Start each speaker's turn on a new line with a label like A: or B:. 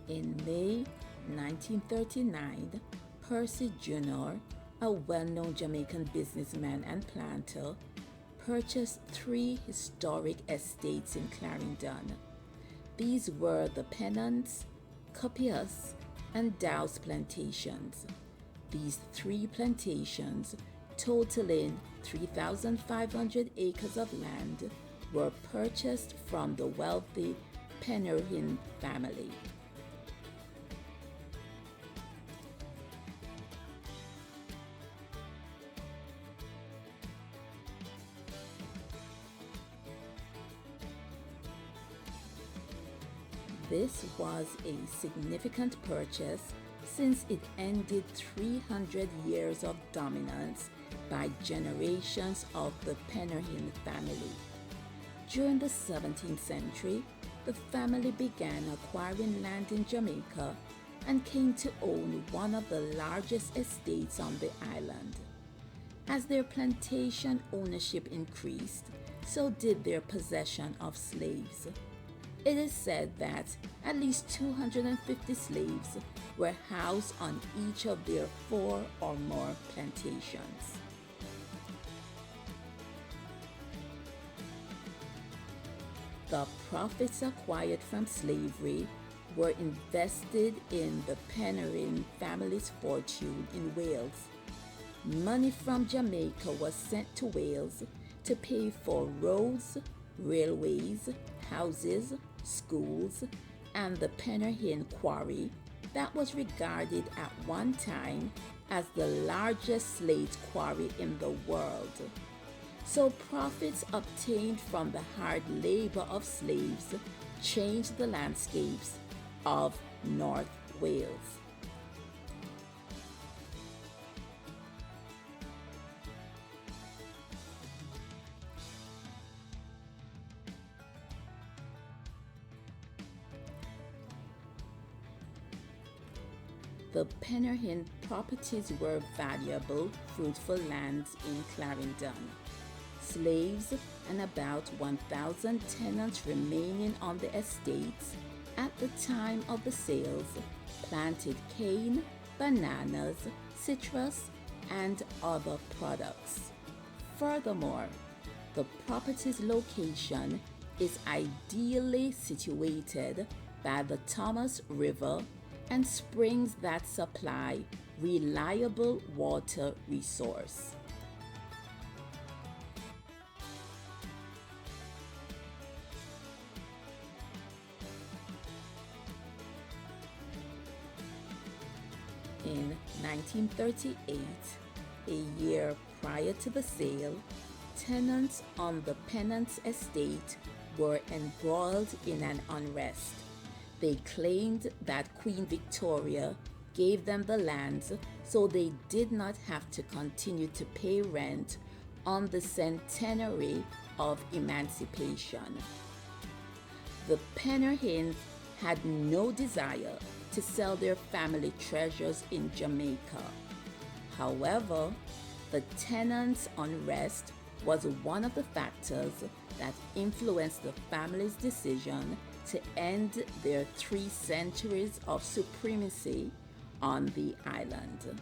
A: In May 1939, Percy Jr., a well-known Jamaican businessman and planter, purchased 3 historic estates in Clarendon. These were the Pennants, Copious, and Dow's plantations. These 3 plantations, totaling 3,500 acres of land, were purchased from the wealthy Penrhyn family. This was a significant purchase since it ended 300 years of dominance by generations of the Penrhyn family. During the 17th century, the family began acquiring land in Jamaica and came to own one of the largest estates on the island. As their plantation ownership increased, so did their possession of slaves. It is said that at least 250 slaves were housed on each of their 4 or more plantations. The profits acquired from slavery were invested in the Penrhyn family's fortune in Wales. Money from Jamaica was sent to Wales to pay for roads, railways, houses, schools, and the Penrhyn quarry that was regarded at one time as the largest slate quarry in the world. So profits obtained from the hard labor of slaves changed the landscapes of North Wales. The Penrhyn properties were valuable, fruitful lands in Clarendon. Slaves and about 1,000 tenants remaining on the estates at the time of the sales planted cane, bananas, citrus, and other products. Furthermore, the property's location is ideally situated by the Thomas River and springs that supply reliable water resource. In 1938, a year prior to the sale, tenants on the Pennants estate were embroiled in an unrest. They claimed that Queen Victoria gave them the lands so they did not have to continue to pay rent on the centenary of emancipation. The Penrhyns had no desire to sell their family treasures in Jamaica. However, the tenants' unrest was one of the factors that influenced the family's decision to end their 3 centuries of supremacy on the island.